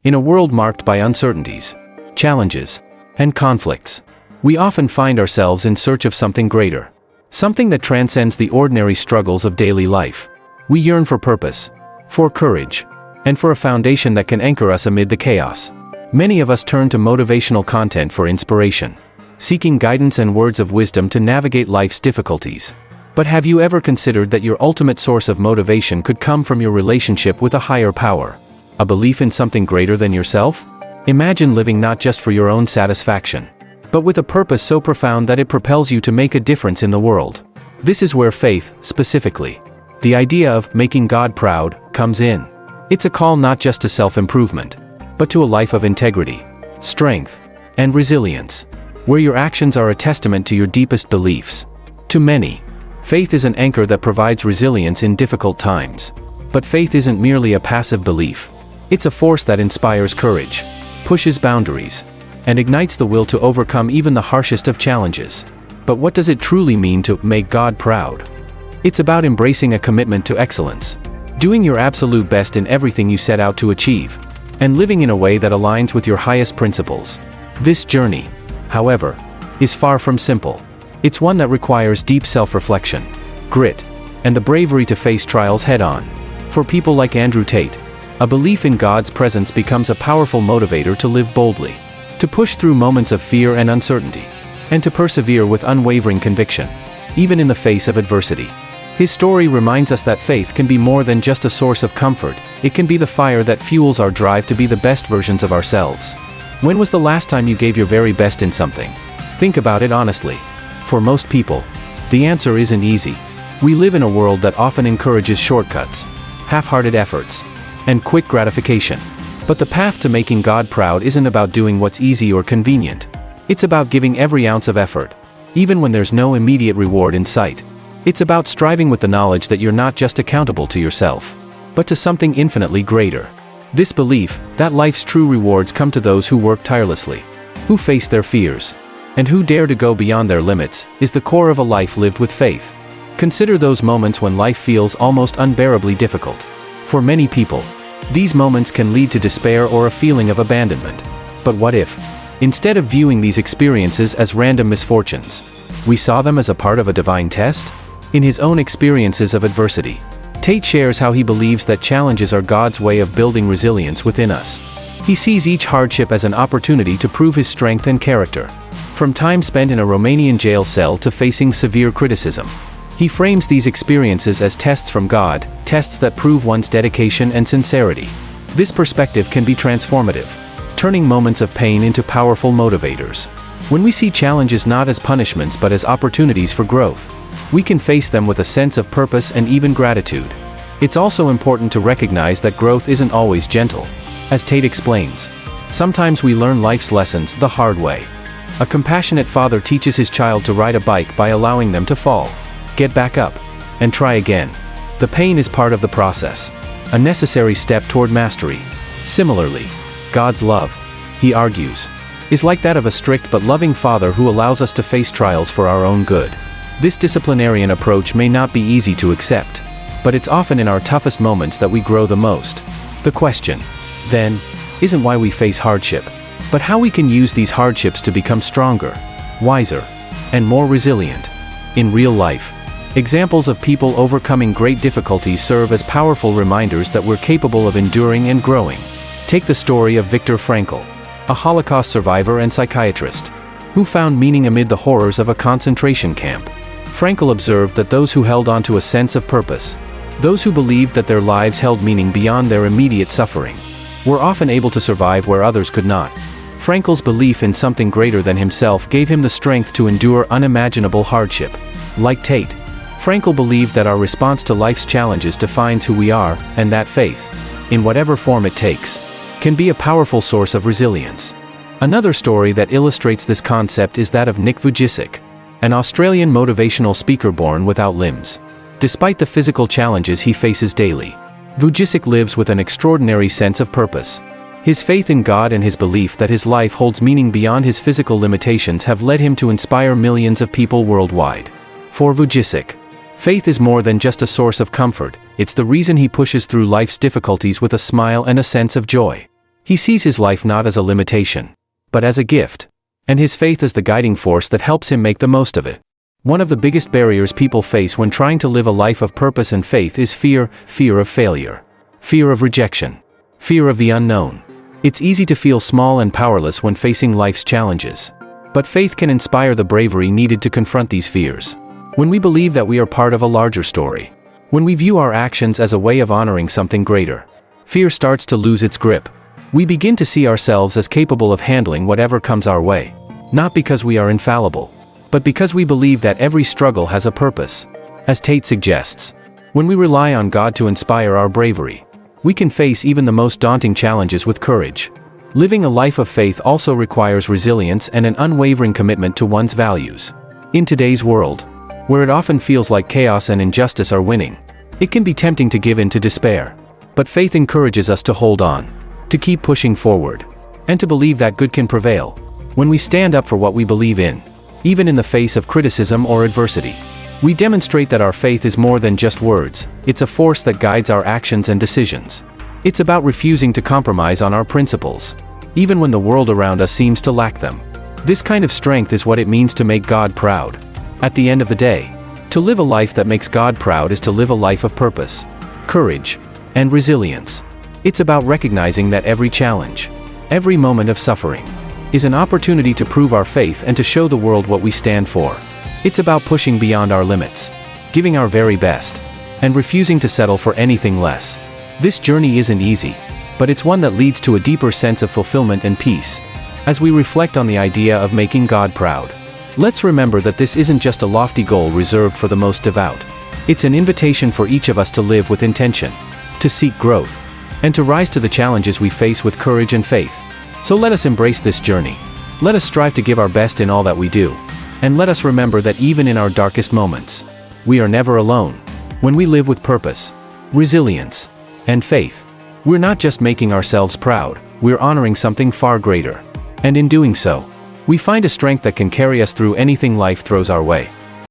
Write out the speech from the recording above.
In a world marked by uncertainties, challenges, and conflicts, we often find ourselves in search of something greater, something that transcends the ordinary struggles of daily life. We yearn for purpose, for courage, and for a foundation that can anchor us amid the chaos. Many of us turn to motivational content for inspiration, seeking guidance and words of wisdom to navigate life's difficulties. But have you ever considered that your ultimate source of motivation could come from your relationship with a higher power? A belief in something greater than yourself? Imagine living not just for your own satisfaction, but with a purpose so profound that it propels you to make a difference in the world. This is where faith, specifically, the idea of making God proud, comes in. It's a call not just to self-improvement, but to a life of integrity, strength, and resilience, where your actions are a testament to your deepest beliefs. To many, faith is an anchor that provides resilience in difficult times. But faith isn't merely a passive belief. It's a force that inspires courage, pushes boundaries, and ignites the will to overcome even the harshest of challenges. But what does it truly mean to make God proud? It's about embracing a commitment to excellence, doing your absolute best in everything you set out to achieve, and living in a way that aligns with your highest principles. This journey, however, is far from simple. It's one that requires deep self-reflection, grit, and the bravery to face trials head-on. For people like Andrew Tate, a belief in God's presence becomes a powerful motivator to live boldly, to push through moments of fear and uncertainty, and to persevere with unwavering conviction, even in the face of adversity. His story reminds us that faith can be more than just a source of comfort. It can be the fire that fuels our drive to be the best versions of ourselves. When was the last time you gave your very best in something? Think about it honestly. For most people, the answer isn't easy. We live in a world that often encourages shortcuts, half-hearted efforts, and quick gratification. But the path to making God proud isn't about doing what's easy or convenient. It's about giving every ounce of effort, even when there's no immediate reward in sight. It's about striving with the knowledge that you're not just accountable to yourself, but to something infinitely greater. This belief, that life's true rewards come to those who work tirelessly, who face their fears, and who dare to go beyond their limits, is the core of a life lived with faith. Consider those moments when life feels almost unbearably difficult. For many people, these moments can lead to despair or a feeling of abandonment. But what if, instead of viewing these experiences as random misfortunes, we saw them as a part of a divine test? In his own experiences of adversity, Tate shares how he believes that challenges are God's way of building resilience within us. He sees each hardship as an opportunity to prove his strength and character. From time spent in a Romanian jail cell to facing severe criticism, he frames these experiences as tests from God, tests that prove one's dedication and sincerity. This perspective can be transformative, turning moments of pain into powerful motivators. When we see challenges not as punishments but as opportunities for growth, we can face them with a sense of purpose and even gratitude. It's also important to recognize that growth isn't always gentle. As Tate explains, sometimes we learn life's lessons the hard way. A compassionate father teaches his child to ride a bike by allowing them to fall, get back up, and try again. The pain is part of the process, a necessary step toward mastery. Similarly, God's love, he argues, is like that of a strict but loving father who allows us to face trials for our own good. This disciplinarian approach may not be easy to accept, but it's often in our toughest moments that we grow the most. The question, then, isn't why we face hardship, but how we can use these hardships to become stronger, wiser, and more resilient. In real life, examples of people overcoming great difficulties serve as powerful reminders that we're capable of enduring and growing. Take the story of Viktor Frankl, a Holocaust survivor and psychiatrist, who found meaning amid the horrors of a concentration camp. Frankl observed that those who held on to a sense of purpose, those who believed that their lives held meaning beyond their immediate suffering, were often able to survive where others could not. Frankl's belief in something greater than himself gave him the strength to endure unimaginable hardship. Like Tate, Frankl believed that our response to life's challenges defines who we are, and that faith, in whatever form it takes, can be a powerful source of resilience. Another story that illustrates this concept is that of Nick Vujicic, an Australian motivational speaker born without limbs. Despite the physical challenges he faces daily, Vujicic lives with an extraordinary sense of purpose. His faith in God and his belief that his life holds meaning beyond his physical limitations have led him to inspire millions of people worldwide. For Vujicic, faith is more than just a source of comfort, it's the reason he pushes through life's difficulties with a smile and a sense of joy. He sees his life not as a limitation, but as a gift. And his faith is the guiding force that helps him make the most of it. One of the biggest barriers people face when trying to live a life of purpose and faith is fear of failure, fear of rejection, fear of the unknown. It's easy to feel small and powerless when facing life's challenges. But faith can inspire the bravery needed to confront these fears. When we believe that we are part of a larger story, when we view our actions as a way of honoring something greater, fear starts to lose its grip. We begin to see ourselves as capable of handling whatever comes our way, not because we are infallible, but because we believe that every struggle has a purpose. As Tate suggests, when we rely on God to inspire our bravery, we can face even the most daunting challenges with courage. Living a life of faith also requires resilience and an unwavering commitment to one's values. In today's world, where it often feels like chaos and injustice are winning, it can be tempting to give in to despair. But faith encourages us to hold on, to keep pushing forward, and to believe that good can prevail. When we stand up for what we believe in, even in the face of criticism or adversity, we demonstrate that our faith is more than just words. It's a force that guides our actions and decisions. It's about refusing to compromise on our principles, even when the world around us seems to lack them. This kind of strength is what it means to make God proud. At the end of the day, to live a life that makes God proud is to live a life of purpose, courage, and resilience. It's about recognizing that every challenge, every moment of suffering, is an opportunity to prove our faith and to show the world what we stand for. It's about pushing beyond our limits, giving our very best, and refusing to settle for anything less. This journey isn't easy, but it's one that leads to a deeper sense of fulfillment and peace. As we reflect on the idea of making God proud, let's remember that this isn't just a lofty goal reserved for the most devout. It's an invitation for each of us to live with intention, to seek growth, and to rise to the challenges we face with courage and faith. So let us embrace this journey. Let us strive to give our best in all that we do. And let us remember that even in our darkest moments, we are never alone. When we live with purpose, resilience, and faith, we're not just making ourselves proud, we're honoring something far greater. And in doing so, we find a strength that can carry us through anything life throws our way.